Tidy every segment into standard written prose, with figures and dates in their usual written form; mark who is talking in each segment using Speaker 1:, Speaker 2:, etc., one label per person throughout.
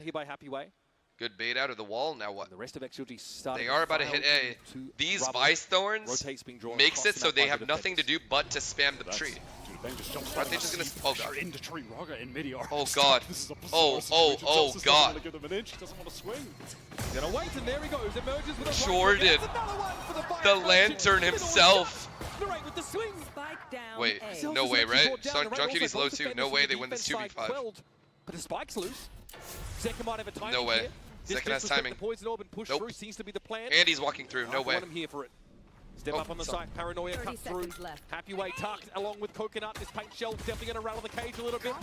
Speaker 1: here by Happy Way.
Speaker 2: Good bait out of the wall. Now what?
Speaker 1: And the rest of XLG starting.
Speaker 2: They are about to hit A. These Vice Thorns makes it so they have nothing to do but to spam the tree. Aren't they just gonna? Oh god.
Speaker 3: Into tree, Raga in mid-AR.
Speaker 2: Oh god. Oh god.
Speaker 3: Give him an inch. Doesn't want to swing.
Speaker 1: Gonna wait, and there he goes. Emerges with a
Speaker 2: Jordan, the Lantern himself.
Speaker 1: With the swing.
Speaker 2: Wait, no way, right? Junkie's low too. No way they win this 2v5.
Speaker 1: But the spike's loose. Second might have a timing.
Speaker 2: No way.
Speaker 1: Here.
Speaker 2: Second has timing.
Speaker 1: The poison orb and push through seems to be the plan.
Speaker 2: And he's walking through. No way.
Speaker 1: Want him here for it. Step up on the site. Paranoia cut through. Happy Way tucked along with Coconut. This paint shell definitely going to rattle the cage a little bit.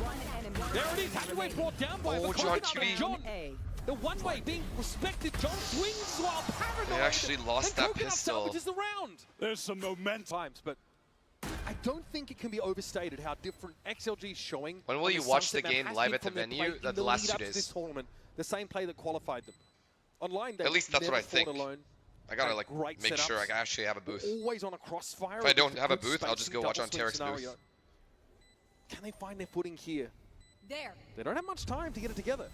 Speaker 1: There it is. Happy Way brought down by the Coconut and John. The one way being respected. John swings while Paranoia.
Speaker 2: They actually lost that pistol.
Speaker 1: Salvages the round.
Speaker 3: There's some momentum.
Speaker 1: But I don't think it can be overstated how different XLG is showing.
Speaker 2: When will you watch the game live at the venue? The last 2 days.
Speaker 1: This tournament, the same play that qualified them. Online,
Speaker 2: at least that's what I think. I gotta like make sure I actually have a booth.
Speaker 1: Always on a crossfire.
Speaker 2: If I don't have a booth, I'll just go watch on Tarek's booth.
Speaker 1: Can they find their footing here?
Speaker 4: There.
Speaker 1: They don't have much time to get it together.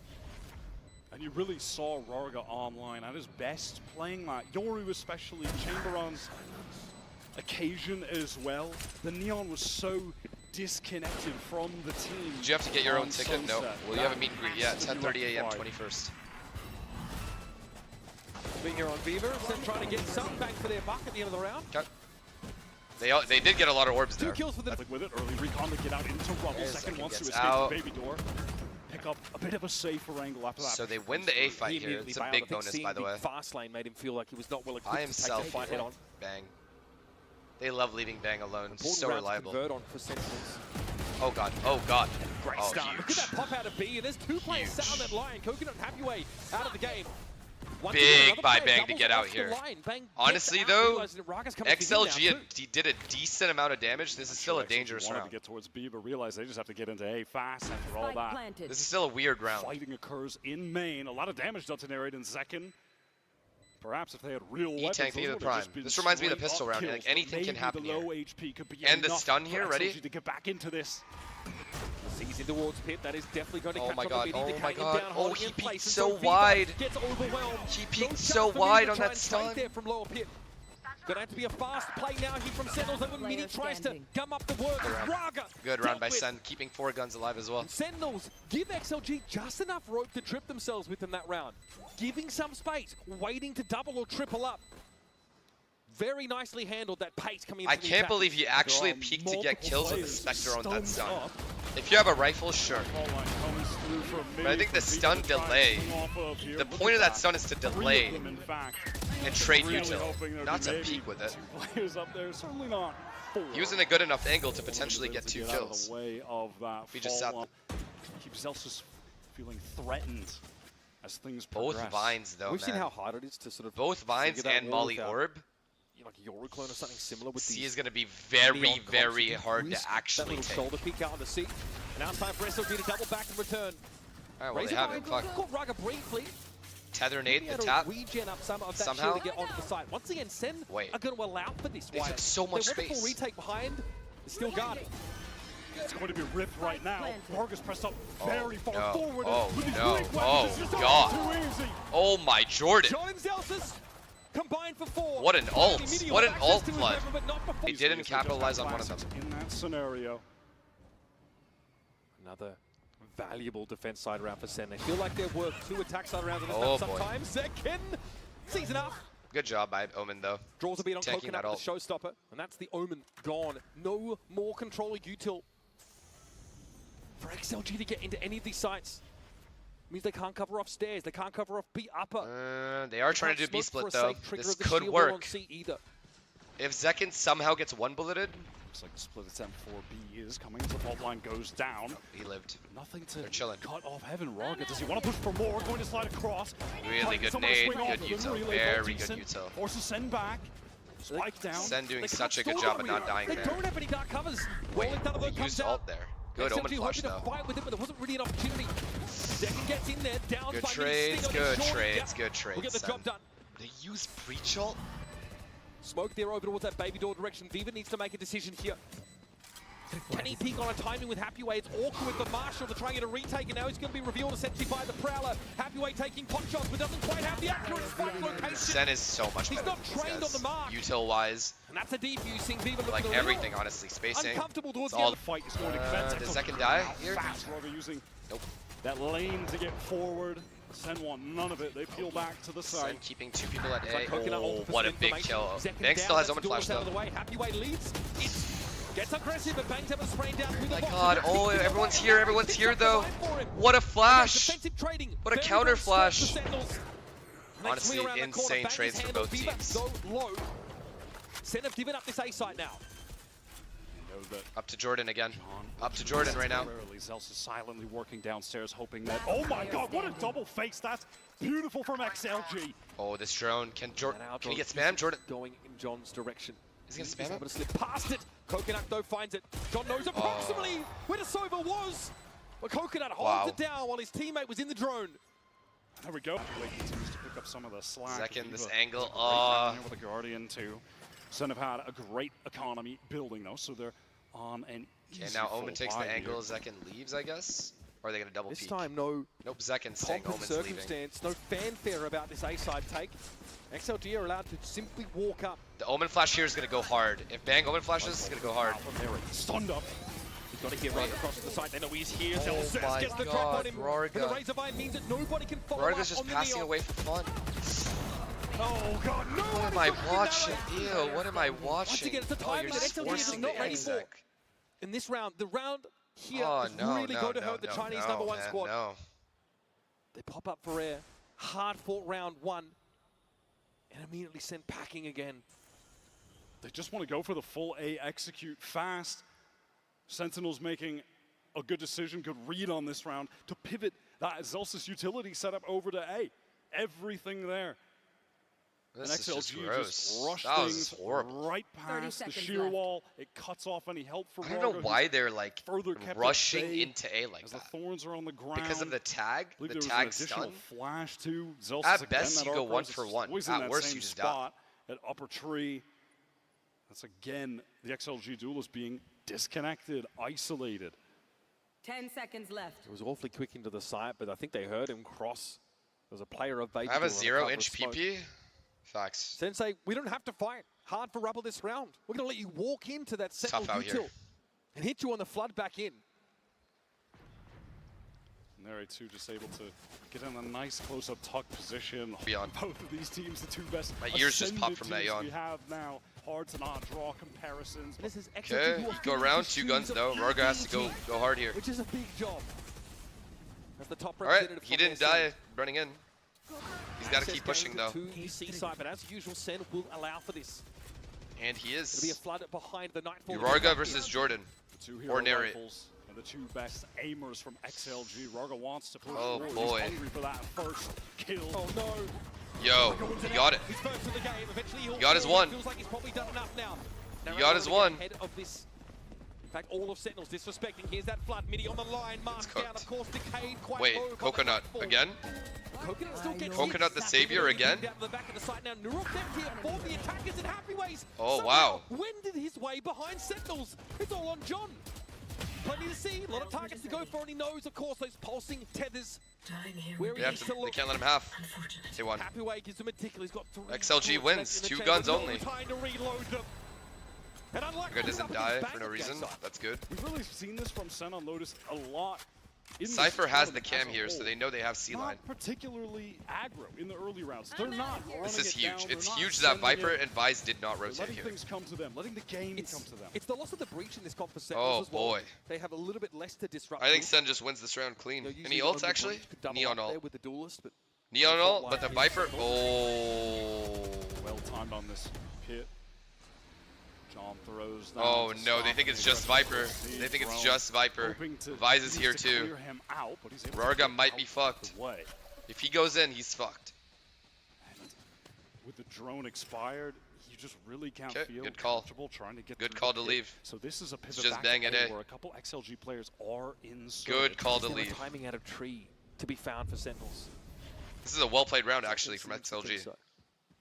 Speaker 3: And you really saw Raga online at his best playing that. Yoru especially, Chamberon's occasion as well. The Neon was so disconnected from the team.
Speaker 2: Did you have to get your own ticket? No. Well, you have a meet and greet. Yeah, 10:30 a.m. 21st.
Speaker 1: Being here on Viva, SEN trying to get some bang for their buck at the end of the round.
Speaker 2: Okay. They did get a lot of orbs there.
Speaker 1: 2 kills for them.
Speaker 3: With it, early recon to get out into rubble. Second wants to escape the baby door. Pick up a bit of a safer angle after that.
Speaker 2: So they win the A fight here. It's a big bonus, by the way.
Speaker 1: Fast lane made him feel like he was not well equipped to take the fight head on.
Speaker 2: Bang. They love leaving Bang alone. So reliable.
Speaker 1: On for Sentinels.
Speaker 2: Oh god. Oh god.
Speaker 1: Great start. Look at that pop out of B. There's 2 players sat on that line. Coconut and Happy Way out of the game.
Speaker 2: Big by Bang to get out here. Honestly though, XLG did a decent amount of damage. This is still a dangerous round.
Speaker 3: To get towards B, but realize they just have to get into A fast after all that.
Speaker 2: This is still a weird round.
Speaker 3: Fighting occurs in main. A lot of damage done to Narrate in second. Perhaps if they had real weapons,
Speaker 2: E-Tank the prime. This reminds me of the pistol round. Like anything can happen here. And the stun here, ready?
Speaker 3: To get back into this.
Speaker 1: Sees in towards Pit. That is definitely going to
Speaker 2: catch
Speaker 1: on the
Speaker 2: god. Oh my god. Oh, he peeked
Speaker 1: so
Speaker 2: wide.
Speaker 1: Gets overwhelmed.
Speaker 2: He peeked so wide on that stun.
Speaker 1: There from lower Pit. Gonna have to be a fast play now here from Sentinels. That when Mini tries to gum up the work of Raga.
Speaker 2: Good round by Sen, keeping 4 guns alive as well.
Speaker 1: And Sentinels give XLG just enough rope to trip themselves with in that round. Giving some space, waiting to double or triple up. Very nicely handled, that pace coming in.
Speaker 2: I can't believe he actually peeked to get kills with the Spectre on that stun. If you have a rifle, sure. But I think the stun delay, the point of that stun is to delay and trade util, not to peek with it. He was in a good enough angle to potentially get 2 kills. He just sat there.
Speaker 3: Keeps Zelsus feeling threatened as things
Speaker 2: progress. Both Vines though,
Speaker 1: We've seen how hard it is to sort of...
Speaker 2: Both Vines and Molly Orb.
Speaker 1: Like a Yoru clone or something similar with
Speaker 2: C is going to be very, very hard to actually take.
Speaker 1: Shoulder peek out on the C. Now it's time for SLG to double back and return.
Speaker 2: Alright, well they have it. Fuck.
Speaker 1: Caught Raga briefly.
Speaker 2: Tether nade the tap.
Speaker 1: Regen up some of that shield to get onto the side. Once again, SEN are going to allow for this.
Speaker 2: They took so much space.
Speaker 1: Their retake behind is still guarding.
Speaker 3: It's going to be ripped right now. Vargas pressed up very far forward.
Speaker 2: Oh no. Oh god. Oh my Jordan.
Speaker 1: Combined for 4.
Speaker 2: What an ult! What an ult flood! They didn't capitalize on one of them.
Speaker 3: In that scenario.
Speaker 1: Another valuable defense side round for SEN. They feel like they're worth 2 attack side rounds on this map sometimes. Second sees enough.
Speaker 2: Good job by Omen though.
Speaker 1: Draws a beat on Coconut with the showstopper, and that's the Omen gone. No more control util for XLG to get into any of these sites. Means they can't cover off stairs, they can't cover off B upper.
Speaker 2: They are trying to do B split though. This could work. If Zekin somehow gets 1-bulleted.
Speaker 3: Looks like the split attempt for B is coming. The fault line goes down.
Speaker 2: He lived.
Speaker 3: Nothing to
Speaker 2: chilling.
Speaker 3: Cut off Heaven. Raga, does he want to push for more? Going to slide across.
Speaker 2: Really good nade, good util, very good util.
Speaker 3: Forces Sen back. Spike down.
Speaker 2: Sen doing such a good job of not dying there.
Speaker 1: They don't have any dark covers.
Speaker 2: Wait, they used ult there. Good Omen flush though.
Speaker 1: Fight with him, but there wasn't really an opportunity. Second gets in there, down
Speaker 2: good
Speaker 1: by
Speaker 2: trades, good trades, good trades.
Speaker 1: We'll get the job done.
Speaker 2: They use breach ult?
Speaker 1: Smoke there over towards that baby door direction. Viva needs to make a decision here. Can he peek on a timing with Happyway? It's awkward with the Marshall to try and get a retake, and now he's going to be revealed essentially by the Prowler. Happyway taking pot shots, but doesn't quite have the accurate spike location.
Speaker 2: Sen is so much better.
Speaker 1: He's not trained on the mark.
Speaker 2: Util-wise.
Speaker 1: And that's a defusing. Viva
Speaker 2: Like everything, honestly. Spacing.
Speaker 1: Uncomfortable towards
Speaker 2: all
Speaker 1: the
Speaker 3: fight is going to
Speaker 2: does Second die here?
Speaker 3: Fast Roger using
Speaker 2: Nope.
Speaker 3: that lane to get forward. Sen want none of it. They peel back to the side.
Speaker 2: Sen keeping 2 people at A.
Speaker 1: Like
Speaker 2: Oh, what a big kill. Bang still has Omen Flash though.
Speaker 1: Happyway leads. Gets aggressive, but Bang's ever spraying down through the box.
Speaker 2: My god, oh, everyone's here though. What a flash! What a counter flash! Honestly, insane trades for both teams.
Speaker 1: Sen have given up this A site now.
Speaker 2: Up to Jordan again. Up to Jordan right now.
Speaker 3: Zels is silently working downstairs, hoping that. Oh my god, what a double face! That's beautiful from XLG.
Speaker 2: Oh, this drone. Can he get spammed? Jordan
Speaker 1: going in John's direction.
Speaker 2: He's gonna spam
Speaker 1: He's
Speaker 2: it.
Speaker 1: able to slip past it. Coconut though finds it. John knows approximately where the Sova was. But Coconut holds it down while his teammate was in the drone.
Speaker 3: There we go. Continues to pick up some of the slack.
Speaker 2: Second, this angle.
Speaker 3: With the Guardian too. Sen have had a great economy building though, so they're on an easy
Speaker 2: Okay, now Omen takes the
Speaker 3: here.
Speaker 2: angle. Zekin leaves, I guess. Or are they gonna double
Speaker 1: This
Speaker 2: peek?
Speaker 1: time, no
Speaker 2: Nope, Zekin's saying
Speaker 1: pomp of
Speaker 2: Omen's leaving.
Speaker 1: circumstance, no fanfare about this A-side take. XLG are allowed to simply walk up.
Speaker 2: The Omen flash here is gonna go hard. If Bang Omen flashes, it's gonna go hard.
Speaker 3: Stunned up.
Speaker 1: He's got to get right across to the side. They know he's here.
Speaker 2: Oh
Speaker 1: Zels
Speaker 2: my
Speaker 1: gets the drop
Speaker 2: god,
Speaker 1: on him.
Speaker 2: Rorga.
Speaker 1: And the Razorvine means that nobody can follow
Speaker 2: Rorga's
Speaker 1: up
Speaker 2: just
Speaker 1: on the
Speaker 2: passing
Speaker 1: Neon.
Speaker 2: away for fun.
Speaker 3: Oh god, no!
Speaker 2: What am I watching? Ew, what am I watching?
Speaker 1: Once again, it's a
Speaker 2: Oh,
Speaker 1: timing
Speaker 2: you're
Speaker 1: that XLG is
Speaker 2: forcing
Speaker 1: not
Speaker 2: the
Speaker 1: ready for.
Speaker 2: exec.
Speaker 1: In this round, the round here
Speaker 2: Oh,
Speaker 1: is
Speaker 2: no,
Speaker 1: really going to hurt the Chinese #1
Speaker 2: man,
Speaker 1: squad.
Speaker 2: No.
Speaker 1: They pop up for air. Hard fought round 1. And immediately sent packing again.
Speaker 3: They just want to go for the full A, execute fast. Sentinels making a good decision, good read on this round to pivot that Zels' utility setup over to A. Everything there.
Speaker 2: This
Speaker 3: and
Speaker 2: is
Speaker 3: XLG
Speaker 2: just gross.
Speaker 3: just rushed
Speaker 2: That was
Speaker 3: things
Speaker 2: horrible.
Speaker 3: right past the shear wall. It cuts off any help for
Speaker 2: I don't know
Speaker 3: Rorga,
Speaker 2: why they're like
Speaker 3: further kept
Speaker 2: rushing
Speaker 3: at bay
Speaker 2: into A like
Speaker 3: as
Speaker 2: that.
Speaker 3: the thorns are on the ground.
Speaker 2: Because of the tag?
Speaker 3: I believe
Speaker 2: The
Speaker 3: there was
Speaker 2: tag
Speaker 3: an additional
Speaker 2: stun?
Speaker 3: flash too. Zels
Speaker 2: At
Speaker 3: is
Speaker 2: best,
Speaker 3: again,
Speaker 2: you
Speaker 3: that
Speaker 2: go
Speaker 3: arc
Speaker 2: 1
Speaker 3: race
Speaker 2: for
Speaker 3: is
Speaker 2: 1.
Speaker 3: always in
Speaker 2: At
Speaker 3: that
Speaker 2: worst,
Speaker 3: same
Speaker 2: you just die.
Speaker 3: spot at upper tree. That's again the XLG duelist being disconnected, isolated.
Speaker 4: 10 seconds left.
Speaker 1: It was awfully quick into the site, but I think they heard him cross. There was a player of Vapor.
Speaker 2: I have a 0-inch PP. Facts.
Speaker 1: Sensei, we don't have to fight hard for rubble this round. We're going to let you walk into that Sentinel
Speaker 2: Tough out here.
Speaker 1: util and hit you on the flood back in.
Speaker 3: Neri too just able to get in a nice close-up tuck position.
Speaker 2: Beyond.
Speaker 3: Both of these teams, the two best
Speaker 2: My ears just popped
Speaker 3: ascended
Speaker 2: from that
Speaker 3: teams
Speaker 2: yawn.
Speaker 3: we have now. Hard to not draw comparisons.
Speaker 1: This is
Speaker 2: Okay, you go around, 2 guns though. Rorga has to go hard here.
Speaker 1: Which is a big job. As the top
Speaker 2: Alright,
Speaker 1: representative
Speaker 2: he
Speaker 1: from
Speaker 2: didn't
Speaker 1: their
Speaker 2: die
Speaker 1: scene.
Speaker 2: running in. He's got to keep pushing though.
Speaker 1: To the C side, but as usual, Sen will allow for this.
Speaker 2: And he
Speaker 1: It'll be a
Speaker 2: is.
Speaker 1: flood behind the Nightfall.
Speaker 2: Rorga versus Jordan.
Speaker 3: The two hero
Speaker 2: Ordinary.
Speaker 3: rifles and the two best aimers from XLG. Rorga wants to push
Speaker 2: Oh,
Speaker 3: forward.
Speaker 2: boy.
Speaker 3: He's hungry for that first kill.
Speaker 1: Oh no.
Speaker 2: Yo, he got it.
Speaker 1: He's first in the game. Eventually he'll
Speaker 2: Got his
Speaker 1: fall.
Speaker 2: one.
Speaker 1: Feels like he's probably done enough now.
Speaker 2: He got his one.
Speaker 1: Ahead of this. In fact, all of Sentinels disrespecting. Here's that flood. Midi on the line. Marked down, of course, decayed quite
Speaker 2: Wait,
Speaker 1: low by the
Speaker 2: Coconut
Speaker 1: Nightfall.
Speaker 2: again?
Speaker 1: Coconut still gets
Speaker 2: Coconut the
Speaker 1: hit.
Speaker 2: savior again?
Speaker 1: Down to the back of the site now. Nurok left here for the attackers and Happyways.
Speaker 2: Oh,
Speaker 1: Somehow
Speaker 2: wow.
Speaker 1: wended his way behind Sentinels. It's all on John. Plenty to see. A lot of targets to go for, and he knows, of course, those pulsing tethers. Where he
Speaker 2: They,
Speaker 1: needs to
Speaker 2: they
Speaker 1: look.
Speaker 2: can't let him have. They won.
Speaker 1: Happyway gives him a tickle. He's got 3
Speaker 2: XLG
Speaker 1: bullets
Speaker 2: wins.
Speaker 1: left in the
Speaker 2: 2 guns
Speaker 1: chamber.
Speaker 2: only.
Speaker 1: No time to reload them. And unlike
Speaker 2: Rorga doesn't
Speaker 1: putting up
Speaker 2: die
Speaker 1: his
Speaker 2: for no
Speaker 1: back
Speaker 2: reason.
Speaker 1: against
Speaker 2: That's good.
Speaker 3: We've really seen this from Sen on Lotus a lot. In this
Speaker 2: Cypher has the
Speaker 3: tournament
Speaker 2: cam
Speaker 3: as a
Speaker 2: here, so
Speaker 3: whole.
Speaker 2: they know they have C-line.
Speaker 3: Not particularly aggro in the early rounds. They're not.
Speaker 2: This
Speaker 3: running
Speaker 2: is
Speaker 3: it down,
Speaker 2: huge.
Speaker 3: they're
Speaker 2: It's
Speaker 3: not
Speaker 2: huge that
Speaker 3: sending
Speaker 2: Viper
Speaker 3: it.
Speaker 2: and Vise did not
Speaker 3: They're
Speaker 2: rotate
Speaker 3: letting
Speaker 2: here.
Speaker 3: things come to them, letting the game come to them.
Speaker 1: It's the loss of the breach in this comp for
Speaker 2: Oh,
Speaker 1: Sentinels as well.
Speaker 2: boy.
Speaker 1: They have a little bit less to disrupt.
Speaker 2: I think Sen just wins this round clean.
Speaker 1: You know,
Speaker 2: Any
Speaker 1: usually
Speaker 2: ults
Speaker 1: the
Speaker 2: actually?
Speaker 1: breach could double
Speaker 2: Neon
Speaker 1: up there
Speaker 2: ult.
Speaker 1: with the duelist, but
Speaker 2: Neon
Speaker 1: Default
Speaker 2: ult, but the
Speaker 1: line
Speaker 2: Viper.
Speaker 1: is-
Speaker 2: Oh.
Speaker 3: Well timed on this hit. John throws that
Speaker 2: Oh
Speaker 3: to
Speaker 2: no,
Speaker 3: stop
Speaker 2: they think
Speaker 3: the
Speaker 2: it's just
Speaker 3: aggressive
Speaker 2: Viper.
Speaker 3: proceed.
Speaker 2: They think it's
Speaker 3: Drone
Speaker 2: just Viper.
Speaker 3: hoping to
Speaker 2: Vise is
Speaker 3: at
Speaker 2: here
Speaker 3: least to
Speaker 2: too.
Speaker 3: clear him out, but he's able to
Speaker 2: Rorga
Speaker 3: get
Speaker 2: might be
Speaker 3: out
Speaker 2: fucked.
Speaker 3: the way.
Speaker 2: If he goes in, he's fucked.
Speaker 3: And with the drone expired, you just really can't
Speaker 2: Okay,
Speaker 3: feel
Speaker 2: good call.
Speaker 3: comfortable trying to get
Speaker 2: Good
Speaker 3: through
Speaker 2: call
Speaker 3: the
Speaker 2: to
Speaker 3: pit.
Speaker 2: leave.
Speaker 3: So this is a pivot
Speaker 2: just
Speaker 3: back
Speaker 2: bang
Speaker 3: to
Speaker 2: it
Speaker 3: A
Speaker 2: in.
Speaker 3: where a couple XLG players are in
Speaker 2: Good call to
Speaker 1: there's
Speaker 2: leave.
Speaker 1: no timing out of tree to be found for Sentinels.
Speaker 2: This is a well played round actually from XLG.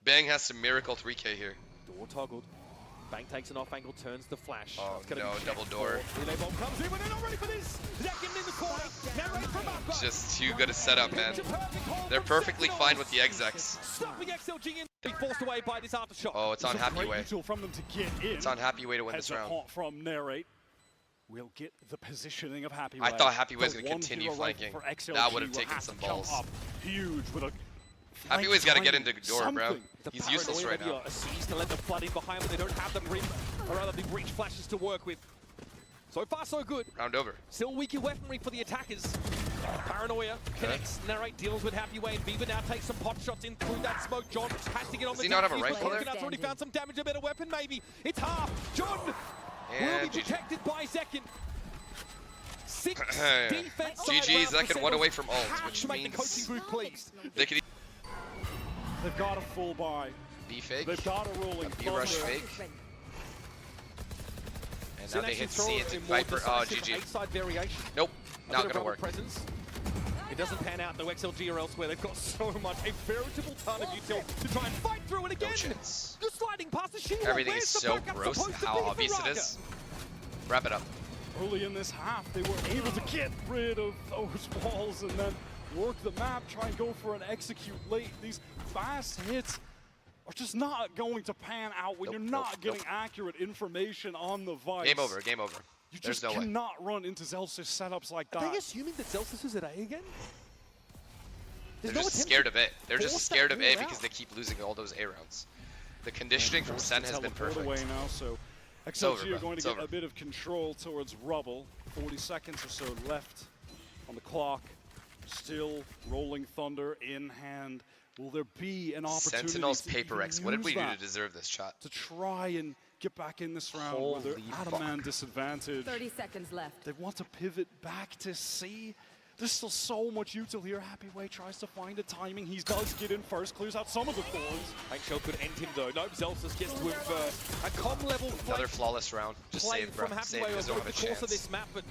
Speaker 2: Bang has to miracle 3K here.
Speaker 1: Door toggled. Bang takes an off angle, turns the flash.
Speaker 2: Oh
Speaker 1: It's gonna
Speaker 2: no,
Speaker 1: be
Speaker 2: double door.
Speaker 1: Relay bomb comes in, but they're not ready for this. Second in the corner. Narrate from Upper.
Speaker 2: Just too good a setup, man. They're perfectly fine with the execs.
Speaker 1: Stopping XLG in. Be forced away by this aftershock.
Speaker 2: Oh, it's on Happy Way.
Speaker 3: From them to get in.
Speaker 2: It's on Happy Way to win this
Speaker 3: Heads up
Speaker 2: round.
Speaker 3: hot from Narrate. We'll get the positioning of Happy Way.
Speaker 2: I thought Happy Way was
Speaker 3: The
Speaker 2: going to continue
Speaker 3: one-hero rifle
Speaker 2: flanking.
Speaker 3: for XLG
Speaker 2: That would have
Speaker 3: will
Speaker 2: taken
Speaker 3: have
Speaker 2: some
Speaker 3: to come
Speaker 2: balls.
Speaker 3: up huge with a
Speaker 2: Happy Way's got to get
Speaker 3: timing,
Speaker 2: into door, bro.
Speaker 3: something.
Speaker 2: He's useless right now.
Speaker 1: A seize to let them flood in behind, but they don't have them or rather the breach flashes to work with. So far, so good.
Speaker 2: Round over.
Speaker 1: Still weaker weaponry for the attackers. Paranoia connects, Narrate deals with Happy Way, and Viva now takes some pot shots in through that smoke. John has to get on
Speaker 2: Does
Speaker 1: the
Speaker 2: he not have a
Speaker 1: defuse,
Speaker 2: rifle
Speaker 1: but
Speaker 2: there?
Speaker 1: Coconut's already found some damage, a better weapon maybe. It's half. John will
Speaker 2: And
Speaker 1: be protected by second. 6 defense.
Speaker 2: GG's, that can one away from ult, which
Speaker 1: make
Speaker 2: means
Speaker 1: the coaching booth pleased.
Speaker 2: they could
Speaker 3: They've got a full buy.
Speaker 2: be fake,
Speaker 3: They've got a rolling
Speaker 2: be rush
Speaker 3: thunder.
Speaker 2: fake. And now they hit C into Viper. Oh, GG.
Speaker 1: Side variation.
Speaker 2: Nope,
Speaker 1: A
Speaker 2: not
Speaker 1: bit of
Speaker 2: gonna
Speaker 1: rebel
Speaker 2: work.
Speaker 1: Presence. It doesn't pan out though, XLG or elsewhere. They've got so much, a veritable ton of util to try and fight through it again.
Speaker 2: No chance.
Speaker 1: You're sliding past the shield.
Speaker 2: Everything
Speaker 1: Where's
Speaker 2: is
Speaker 1: the
Speaker 2: so
Speaker 1: backup
Speaker 2: gross
Speaker 1: supposed to
Speaker 2: how
Speaker 1: be for
Speaker 2: obvious it
Speaker 1: Raga?
Speaker 2: is. Wrap it up.
Speaker 3: Early in this half, they were able to get rid of those walls and then work the map, try and go for an execute late. These fast hits are just not going to pan out when
Speaker 2: Nope,
Speaker 3: you're not
Speaker 2: nope,
Speaker 3: getting
Speaker 2: nope.
Speaker 3: accurate information on the Vice.
Speaker 2: Game over, game over.
Speaker 3: You
Speaker 2: There's
Speaker 3: just
Speaker 2: no way.
Speaker 3: cannot run into Zelsis setups like
Speaker 1: Are
Speaker 3: that.
Speaker 1: they assuming that Zelsis is at A again?
Speaker 2: They're
Speaker 1: There's no
Speaker 2: just
Speaker 1: attempt
Speaker 2: scared
Speaker 1: to
Speaker 2: of it. They're just
Speaker 1: force
Speaker 2: scared
Speaker 1: that
Speaker 2: of
Speaker 1: wall
Speaker 2: A because
Speaker 1: out.
Speaker 2: they keep losing all those A rounds. The conditioning from Sen has been
Speaker 3: Teleport away
Speaker 2: perfect.
Speaker 3: now, so XLG
Speaker 2: over,
Speaker 3: are
Speaker 2: bro.
Speaker 3: going
Speaker 2: It's
Speaker 3: to get
Speaker 2: over.
Speaker 3: a bit of control towards Rubble. 40 seconds or so left on the clock. Still rolling thunder in hand. Will there be an opportunity
Speaker 2: Sentinels
Speaker 3: to
Speaker 2: Paper
Speaker 3: even
Speaker 2: X. What did
Speaker 3: use
Speaker 2: we do
Speaker 3: that
Speaker 2: to deserve this shot?
Speaker 3: to try and get back in this round where
Speaker 2: Holy
Speaker 3: they're at a
Speaker 2: fuck.
Speaker 3: man disadvantage?
Speaker 4: 30 seconds left.
Speaker 3: They want to pivot back to C. There's still so much util here. Happy Way tries to find a timing. He does get in first, clears out some of the thorns.
Speaker 1: Shell could end him though. Nope, Zelsis gets to him first. A com level
Speaker 2: Another flawless round. Just
Speaker 1: play
Speaker 2: save, bro.
Speaker 1: from Happy
Speaker 2: Save
Speaker 1: Way
Speaker 2: because
Speaker 1: over
Speaker 2: don't have
Speaker 1: the
Speaker 2: a
Speaker 1: course of
Speaker 2: chance.
Speaker 1: this map, but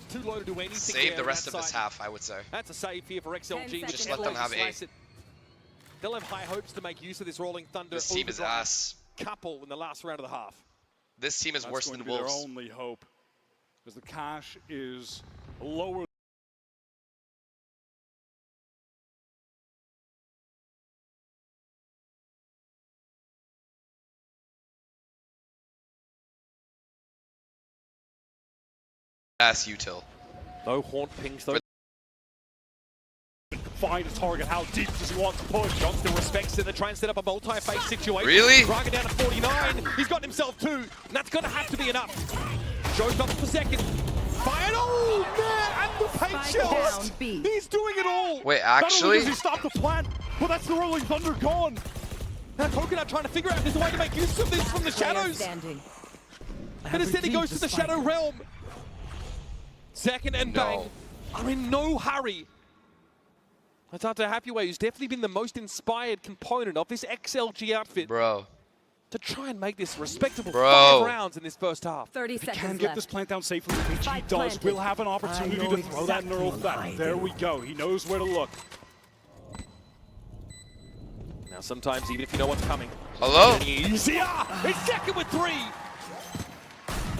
Speaker 1: too low to do anything.
Speaker 2: Save
Speaker 1: there
Speaker 2: the
Speaker 1: on
Speaker 2: rest
Speaker 1: that
Speaker 2: of this
Speaker 1: side.
Speaker 2: half, I would say.
Speaker 1: That's a save here for XLG.
Speaker 4: 10
Speaker 2: Just
Speaker 4: seconds
Speaker 2: let them
Speaker 4: left.
Speaker 2: have A.
Speaker 1: Slice it. They'll have high hopes to make use of this rolling thunder.
Speaker 2: This team is
Speaker 1: overdrive
Speaker 2: ass.
Speaker 1: couple in the last round of the half.
Speaker 2: This team is
Speaker 3: That's
Speaker 2: worse
Speaker 3: going
Speaker 2: than
Speaker 3: to be their
Speaker 2: Wolves.
Speaker 3: only hope, because the cash is lower.
Speaker 2: Ass util.
Speaker 1: No haunt pings though.
Speaker 3: Find a target. How deep does he want to push?
Speaker 1: John still respects it. They try and set up a multi-phase situation.
Speaker 2: Really?
Speaker 1: Raga down to 49. He's got himself 2. And that's going to have to be enough. Joe's up for second. Fire! Oh, man! And the paint
Speaker 4: Spike
Speaker 1: shells!
Speaker 4: down, B.
Speaker 1: He's doing it all!
Speaker 2: Wait,
Speaker 3: Not only
Speaker 2: actually?
Speaker 3: does he stop the plant, but that's the rolling thunder gone.
Speaker 1: Now Coconut trying to figure out if there's a way to make use of this from the
Speaker 4: Player
Speaker 1: shadows.
Speaker 4: standing.
Speaker 1: But instead he goes to the Shadow Realm. Second and
Speaker 2: No.
Speaker 1: bang. I'm in no hurry. That's after Happy Way, who's definitely been the most inspired component of this XLG outfit
Speaker 2: Bro.
Speaker 1: to try and make this respectable
Speaker 2: Bro.
Speaker 1: 5 rounds in this first half.
Speaker 4: 30
Speaker 3: If he
Speaker 4: seconds
Speaker 3: can get
Speaker 4: left.
Speaker 3: this plant down safely, which he
Speaker 4: Spike
Speaker 3: does,
Speaker 4: planted.
Speaker 3: we'll have an opportunity
Speaker 5: I know
Speaker 3: to throw that neural
Speaker 5: exactly
Speaker 3: threat.
Speaker 5: what I
Speaker 3: There
Speaker 5: do.
Speaker 3: we go. He knows where to look.
Speaker 1: Now sometimes even if you know what's coming,
Speaker 2: Hello?
Speaker 1: easier. It's second with 3.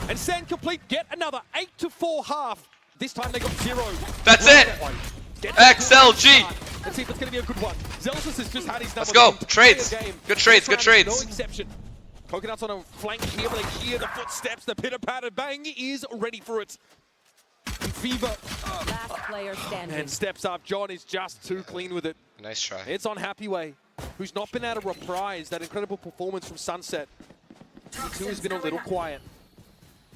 Speaker 1: And SEN complete get another 8-4 half. This time they got 0.
Speaker 2: That's it.
Speaker 1: Get
Speaker 2: XLG.
Speaker 1: Let's see if it's going to be a good one. Zelsis has just had his number.
Speaker 2: Let's go.
Speaker 1: to play
Speaker 2: Trades.
Speaker 1: the game.
Speaker 2: Good trades, good
Speaker 1: This round,
Speaker 2: trades.
Speaker 1: No exception. Coconut's on a flank here, but they hear the footsteps, the pitter-patter. Bang is ready for it. And Fever
Speaker 4: Last player standing.
Speaker 1: and steps up. John is just too clean with it.
Speaker 2: Nice try.
Speaker 1: It's on Happy Way, who's not been able to reprise that incredible performance from Sunset. Who has been a little quiet.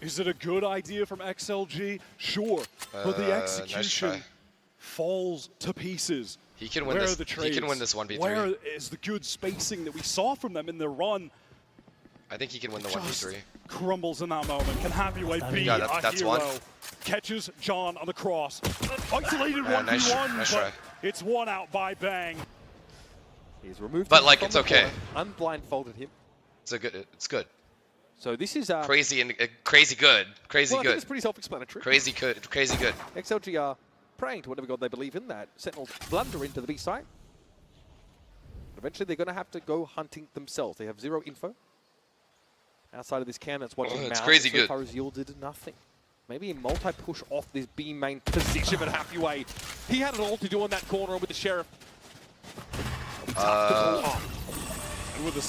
Speaker 3: Is it a good idea from XLG? Sure, but the
Speaker 2: Nice
Speaker 3: execution
Speaker 2: try.
Speaker 3: falls to pieces.
Speaker 2: He can win
Speaker 3: Where
Speaker 2: this.
Speaker 3: are the
Speaker 2: He can
Speaker 3: trades?
Speaker 2: win this 1v3.
Speaker 3: Where is the good spacing that we saw from them in their run?
Speaker 2: I think he can win the
Speaker 3: Just
Speaker 2: 1v3.
Speaker 3: crumbles in that moment. Can Happy Way be
Speaker 2: Yeah,
Speaker 3: a
Speaker 2: that's
Speaker 3: hero?
Speaker 2: one.
Speaker 3: Catches John on the cross. Isolated
Speaker 2: Yeah,
Speaker 3: 1v1,
Speaker 2: nice
Speaker 3: but
Speaker 2: try.
Speaker 3: it's one out by Bang.
Speaker 1: He's removed
Speaker 2: But,
Speaker 1: him
Speaker 2: like,
Speaker 1: from
Speaker 2: it's
Speaker 1: the
Speaker 2: okay.
Speaker 1: corner, unblindfolded him.
Speaker 2: It's good.
Speaker 1: So this is
Speaker 2: Crazy and crazy good. Crazy
Speaker 1: well, I think
Speaker 2: good.
Speaker 1: it's pretty self-explanatory.
Speaker 2: Crazy good. Crazy good.
Speaker 1: XLG are praying to whatever god they believe in that Sentinels blunder into the B site. But eventually they're going to have to go hunting themselves. They have 0 info. Outside of this cam that's watching
Speaker 2: it's
Speaker 1: Mouse,
Speaker 2: crazy
Speaker 1: so
Speaker 2: good.
Speaker 1: far has yielded nothing. Maybe a multi-push off this B main position, but Happyway, he had it all to do on that corner with the Sheriff.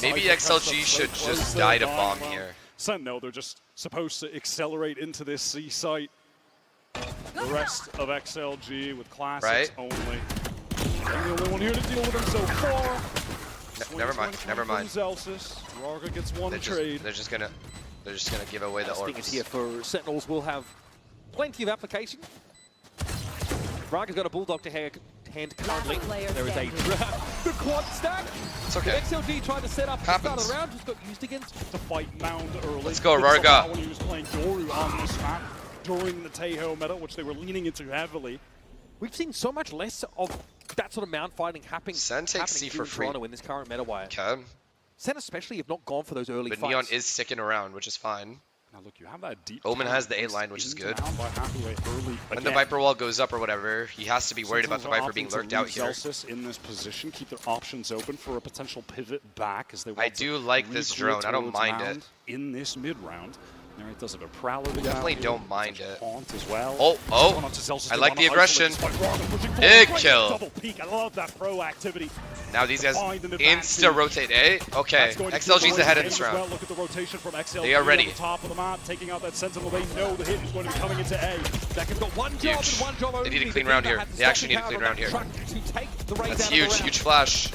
Speaker 2: Maybe XLG should just die to bomb here.
Speaker 3: No, they're just supposed to accelerate into this C site. The rest of XLG with classics only. The only one here to deal with them so far.
Speaker 2: Never mind.
Speaker 3: Zelsis. Rarga gets one trade.
Speaker 2: They're just gonna give away the orbs.
Speaker 1: Is here for Sentinels will have plenty of application. Rarga's got a Bulldog to hand currently. There is a the quad stack.
Speaker 2: It's okay.
Speaker 1: XLG tried to set up at the start of the round, just got used against.
Speaker 3: To fight Mound early.
Speaker 2: Let's go, Rarga.
Speaker 3: When he was playing Yoru on this map during the Taeho meta, which they were leaning into heavily.
Speaker 1: We've seen so much less of that sort of Mound fighting happening.
Speaker 2: Sen takes C for free.
Speaker 1: Toronto in this current meta wire.
Speaker 2: Okay.
Speaker 1: Sen especially have not gone for those early
Speaker 2: But
Speaker 1: fights.
Speaker 2: Neon is sticking around, which is fine.
Speaker 3: Now look, you have that deep.
Speaker 2: Omen has the A line, which is good.
Speaker 3: Early.
Speaker 2: When the Viper wall goes up or whatever, he has to be worried about the Viper being lurked out here.
Speaker 3: In this position, keep their options open for a potential pivot back as they want
Speaker 2: I do like this drone. I don't mind it.
Speaker 3: In this mid round. There it does have a Prowler to
Speaker 2: Definitely don't mind it.
Speaker 3: Haunt as well.
Speaker 2: Oh, I like the aggression. Big kill.
Speaker 3: Double peek. I love that proactivity.
Speaker 2: Now these guys insta-rotate A. Okay, XLG's ahead in this round.
Speaker 3: Look at the rotation from XLG.
Speaker 2: They are ready.
Speaker 3: At the top of the map, taking out that Sentinel. They know the hit is going to be coming into A.
Speaker 1: Second's got one job and one job only.
Speaker 2: They need a clean round here. They actually need a clean round here. That's huge, huge flash.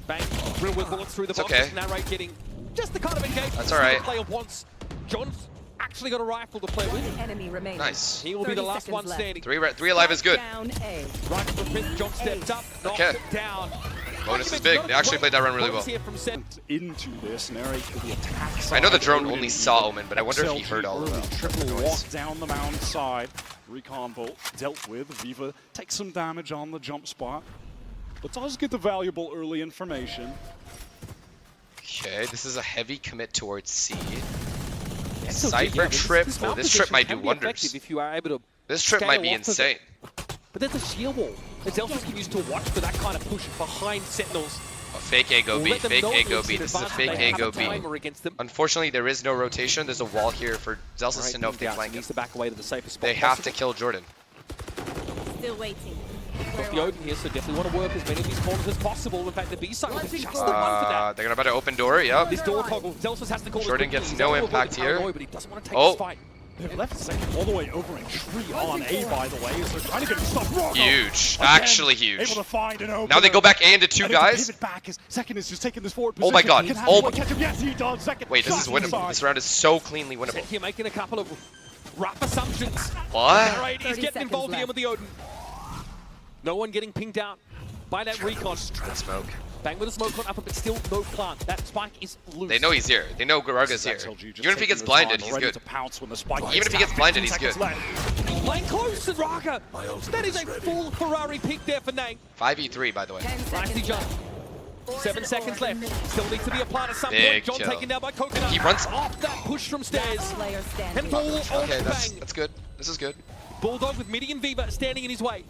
Speaker 1: Bang, real with bullets through the box.
Speaker 2: Okay.
Speaker 1: Narrate getting just the kind of engagement
Speaker 2: That's all right.
Speaker 1: the player wants. John's actually got a rifle to play with.
Speaker 4: Enemy remaining.
Speaker 2: Nice.
Speaker 1: He will be the last one standing.
Speaker 2: Three alive is good.
Speaker 4: Down A.
Speaker 1: Rifle for fifth. John stepped up, knocked it down.
Speaker 2: Bonus is big. They actually played that run really well.
Speaker 3: Into this, narrate to the attack side.
Speaker 2: I know the drone only saw Omen, but I wonder if he heard all of them.
Speaker 3: Triple walk down the Mound side. Recon Bolt dealt with. Viva takes some damage on the jump spot, but does get the valuable early information.
Speaker 2: Okay, this is a heavy commit towards C. Cypher trip. Oh, this trip might do wonders.
Speaker 1: If you are able to
Speaker 2: This trip might be insane.
Speaker 1: But there's a sheer wall. It's also used to watch for that kind of push behind Sentinels.
Speaker 2: A fake A go B, fake A go B. This is a fake A go B. Unfortunately, there is no rotation. There's a wall here for Zelsis to know if they flank him.
Speaker 1: Needs to back away to the safest spot.
Speaker 2: They have to kill Jordan.
Speaker 4: Still waiting.
Speaker 1: Got the open here, so definitely want to work as many of these corners as possible. In fact, the B side was just the one for that.
Speaker 2: They're about to open door, yep.
Speaker 1: This door toggle, Zelsis has to call
Speaker 2: Jordan gets no impact here.
Speaker 1: But he doesn't want to take this fight.
Speaker 3: They've left second all the way over in tree on A, by the way, as they're trying to get stuff.
Speaker 2: Huge. Actually huge.
Speaker 3: Able to find an opener.
Speaker 2: Now they go back A into two guys.
Speaker 3: Pivot back as second is just taking this forward
Speaker 2: Oh
Speaker 3: position.
Speaker 2: my god. Oh,
Speaker 3: yes, he does. Second.
Speaker 2: wait, this is winnable. This round is so cleanly winnable.
Speaker 1: Here making a couple of rough assumptions.
Speaker 2: What?
Speaker 1: Right, he's getting involved here with the Odin. No one getting pinged out by that recon.
Speaker 2: Good smoke.
Speaker 1: Bang with a smoke on upper, but still no plant. That spike is loose.
Speaker 2: They know he's here. They know Garaga's here. Even if he gets blinded, he's good. Even if he gets blinded, he's good.
Speaker 1: Playing close to Raga. That is a full Ferrari pick there for Nang.
Speaker 2: 5v3, by the way.
Speaker 1: Nicely jump. 7 seconds left. Still needs to be applied at some
Speaker 2: Big
Speaker 1: point. John
Speaker 2: kill.
Speaker 1: taken down by Coconut.
Speaker 2: He runs
Speaker 1: off that push from stairs.
Speaker 4: Player standing.
Speaker 1: And all
Speaker 2: Okay,
Speaker 1: Bang.
Speaker 2: that's good. This is good.
Speaker 1: Bulldog with Midi and Viva standing in his way.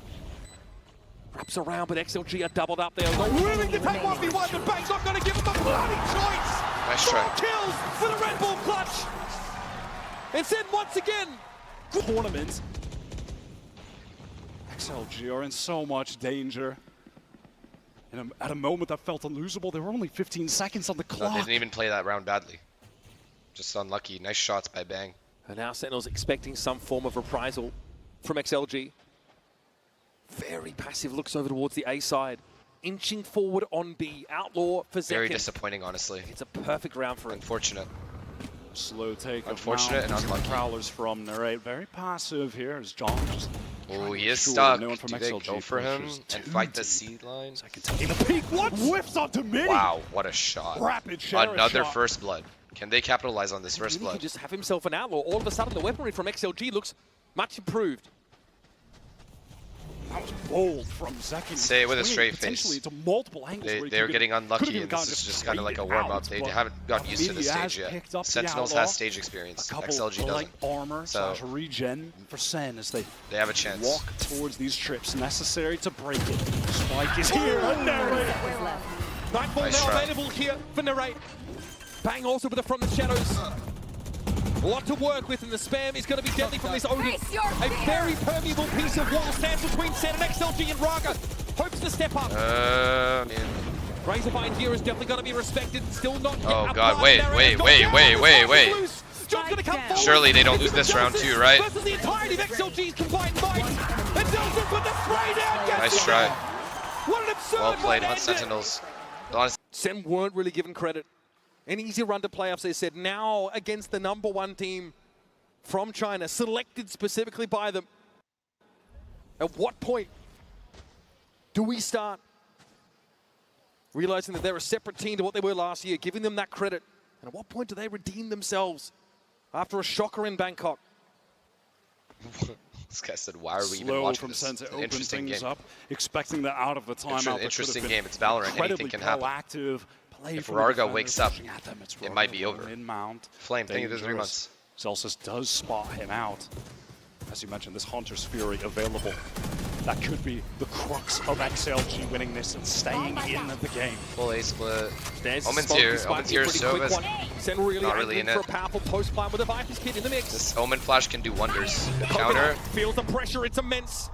Speaker 1: Wraps around, but XLG are doubled up there. They're willing to take 1v1, but Bang's not going to give him the bloody choice.
Speaker 2: Nice
Speaker 1: 4
Speaker 2: try.
Speaker 1: kills for the Red Bull clutch. And SEN once again.
Speaker 3: Tournament. XLG are in so much danger. At a moment that felt unlosable, there were only 15 seconds on the clock.
Speaker 2: No, they didn't even play that round badly. Just unlucky. Nice shots by Bang.
Speaker 1: And now Sentinels expecting some form of reprisal from XLG. Very passive looks over towards the A side. Inching forward on B. Outlaw for Zekin.
Speaker 2: Very disappointing, honestly.
Speaker 1: It's a perfect round for him.
Speaker 2: Unfortunate.
Speaker 3: Slow take.
Speaker 2: Unfortunate and unlucky.
Speaker 3: Prowlers from Narrate. Very passive here as John just.
Speaker 2: Oh, he is
Speaker 3: sure
Speaker 2: stuck.
Speaker 3: no one from
Speaker 2: Do they
Speaker 3: XLG
Speaker 2: go for him
Speaker 3: pushes
Speaker 2: and
Speaker 3: too
Speaker 2: fight the
Speaker 3: deep.
Speaker 2: C line?
Speaker 3: Taking the peek. What? Whiffs onto Midi.
Speaker 2: Wow, what a shot.
Speaker 3: Rapid share
Speaker 2: Another
Speaker 3: shot.
Speaker 2: first blood. Can they capitalize on this first
Speaker 1: He
Speaker 2: blood?
Speaker 1: could just have himself an outlaw. All of a sudden, the weaponry from XLG looks much improved.
Speaker 3: That was bold from Zekin.
Speaker 2: Say it with a straight
Speaker 3: potentially
Speaker 2: face.
Speaker 3: to multiple angles.
Speaker 2: They're getting unlucky, and this is just kind of like a warm-up. They haven't gotten used to the stage yet. Sentinels has stage experience. XLG doesn't.
Speaker 3: Armor
Speaker 2: So
Speaker 3: regen for Sen as they
Speaker 2: have a chance.
Speaker 3: walk towards these trips necessary to break it. Spike is here. Narrate.
Speaker 1: Nightfall
Speaker 2: Nice
Speaker 1: now
Speaker 2: try.
Speaker 1: available here for Narrate. Bang also with it from the shadows. A lot to work with, and the spam is going to be deadly from this Odin. A very permeable piece of wall stands between SEN and XLG, and Raga hopes to step up.
Speaker 2: Man.
Speaker 1: Razorbind here is definitely going to be respected. Still not.
Speaker 2: Oh god, wait. Surely they don't lose this round too, right?
Speaker 1: Versus the entirety of XLG's combined might. And Delson with the spray down.
Speaker 2: Nice try.
Speaker 1: What an absurd
Speaker 2: Well played on
Speaker 1: one-handed.
Speaker 2: Sentinels. Honestly,
Speaker 1: SEN weren't really given credit. An easy run to playoffs, they said. Now against the #1 team from China, selected specifically by them. At what point do we start realizing that they're a separate team to what they were last year, giving them that credit? And at what point do they redeem themselves after a shocker in Bangkok?
Speaker 2: this guy said, why are we even
Speaker 3: Slow
Speaker 2: watching
Speaker 3: from
Speaker 2: this?
Speaker 3: SEN
Speaker 2: It's
Speaker 3: to
Speaker 2: an
Speaker 3: open
Speaker 2: interesting
Speaker 3: things
Speaker 2: game.
Speaker 3: up, expecting that out of the timeout.
Speaker 2: Interesting game. It's Valorant. Anything can happen.
Speaker 3: Proactive play
Speaker 2: If
Speaker 3: from the
Speaker 2: Rarga
Speaker 3: defenders
Speaker 2: wakes up,
Speaker 3: pushing at them. It's
Speaker 2: it might be
Speaker 3: Rarga
Speaker 2: over.
Speaker 3: Mid-mount.
Speaker 2: Flame, thank you for the 3 months.
Speaker 3: Celsius does spot him out. As you mentioned, this Hunter's Fury available. That could be the crux of XLG winning this and staying in the game.
Speaker 2: Full A split.
Speaker 1: There's
Speaker 2: Omen's
Speaker 1: Smoke,
Speaker 2: here.
Speaker 1: this might
Speaker 2: Omen's
Speaker 1: be a
Speaker 2: here.
Speaker 1: pretty
Speaker 2: So
Speaker 1: quick
Speaker 2: is
Speaker 1: one. SEN really
Speaker 2: not really
Speaker 1: angling
Speaker 2: in
Speaker 1: for
Speaker 2: it.
Speaker 1: a powerful post plan with a Viper's kid in the mix.
Speaker 2: This Omen flash can do wonders. The counter.
Speaker 1: Feels the pressure, it's immense.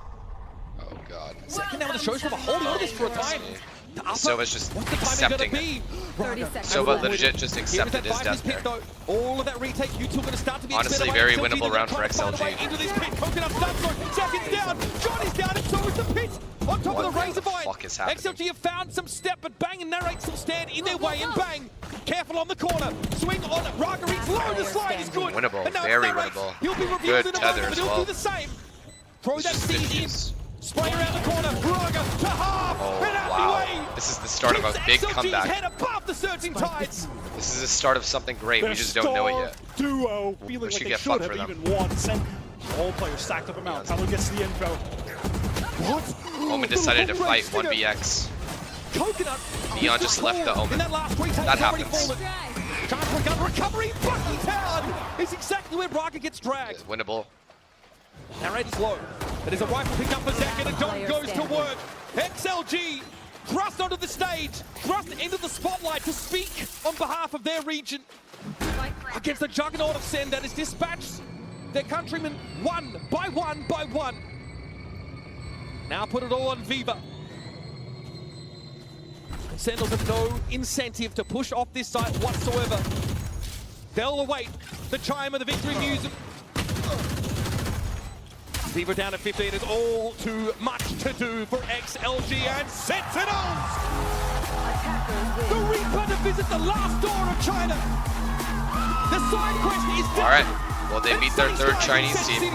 Speaker 2: Oh god.
Speaker 1: Second now with the shows from a holding on this for a time.
Speaker 2: Sova's just
Speaker 1: What's the timing
Speaker 2: accepting
Speaker 1: gonna
Speaker 2: it.
Speaker 1: be?
Speaker 4: 30 seconds
Speaker 2: Sova
Speaker 4: left.
Speaker 2: legit just accepted his death there.
Speaker 1: All of that retake, you two are going to start to be
Speaker 2: Honestly,
Speaker 1: expended
Speaker 2: very
Speaker 1: by XLG.
Speaker 2: winnable round
Speaker 1: They're
Speaker 2: for
Speaker 1: trying to find a
Speaker 2: XLG.
Speaker 1: way into this pit. Coconut stun zone. Seconds down. John is down, and so is the pit. On top
Speaker 2: What
Speaker 1: of the
Speaker 2: the
Speaker 1: Razorbind.
Speaker 2: fuck is happening?
Speaker 1: XLG have found some step, but Bang and Narrate still stand in their way, and Bang. Careful on the corner. Swing on Raga reads low. The slide is good.
Speaker 2: Winnable,
Speaker 1: And now
Speaker 2: very
Speaker 1: Narrate,
Speaker 2: winnable.
Speaker 1: He'll be revealed
Speaker 2: Good
Speaker 1: in a
Speaker 2: tether
Speaker 1: moment, but
Speaker 2: as
Speaker 1: he'll
Speaker 2: well.
Speaker 1: do the same. Throw that
Speaker 2: It's just
Speaker 1: seed in.
Speaker 2: diffuse.
Speaker 1: Spray around the corner. Raga to half.
Speaker 2: Oh,
Speaker 1: and out
Speaker 2: wow.
Speaker 1: the way.
Speaker 2: This is the start of a big
Speaker 1: XLG's
Speaker 2: comeback.
Speaker 1: head above the surging tides.
Speaker 2: This is the start of something great. We
Speaker 3: Their
Speaker 2: just don't know it
Speaker 3: star
Speaker 2: yet.
Speaker 3: Duo feeling
Speaker 2: We
Speaker 3: like
Speaker 2: should
Speaker 3: they
Speaker 2: get
Speaker 3: should
Speaker 2: fucked
Speaker 3: have
Speaker 2: for them.
Speaker 3: even won. SEN all players stacked up amount. Tyler gets the info. What?
Speaker 2: Omen decided to fight 1vx.
Speaker 1: Coconut.
Speaker 2: Neon just left the Omen.
Speaker 1: In that last retake,
Speaker 2: That
Speaker 1: he's already
Speaker 2: happens.
Speaker 1: fallen. Chance for a gun recovery. Bucky Town is exactly where Raga gets dragged.
Speaker 2: Winnable.
Speaker 1: Narrator's low. It is a rifle pick up for second, and John goes to work. XLG thrust onto the stage, thrust into the spotlight to speak on behalf of their region against the juggernaut of SEN that is dispatched their countrymen one by one by one. Now put it all on Viva. Sentinels have no incentive to push off this site whatsoever. They'll await the chime of the victory music. Viva down at 15 is all too much to do for XLG and Sentinels! The Reaper to visit the last door of China. The side quest is done.
Speaker 2: All right. Well, they beat their third Chinese team.